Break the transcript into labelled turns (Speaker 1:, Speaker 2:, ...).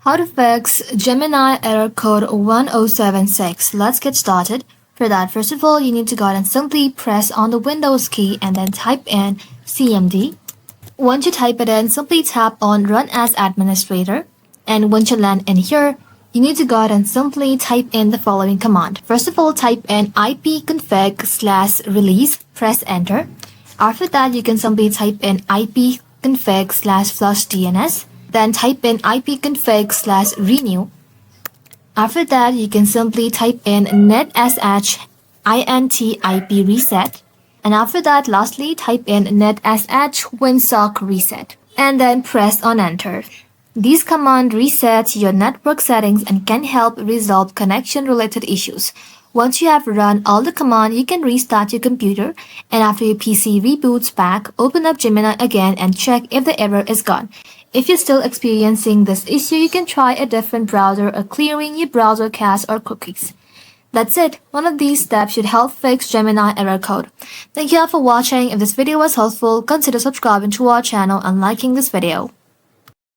Speaker 1: How to fix Gemini Error Code 1076. Let's get started. For that, first of all, you need to go ahead and simply press on the Windows key and then type in CMD. Once you type it in, simply tap on Run as Administrator. And once you land in here, you need to go ahead and simply type in the following command. First of all, type in ipconfig/release, press enter. After that, you can simply type in ipconfig/flushdns. Then type in ipconfig/renew. After that, you can simply type in netsh int ip reset. And after that, lastly, type in netsh winsock reset. And then press on enter. These commands reset your network settings and can help resolve connection-related issues. Once you have run all the commands, you can restart your computer, and after your PC reboots back, open up Gemini again and check if the error is gone. If you're still experiencing this issue, you can try a different browser or clearing your browser cache or cookies. That's it. One of these steps should help fix Gemini Error Code. Thank you all for watching. If this video was helpful, consider subscribing to our channel and liking this video.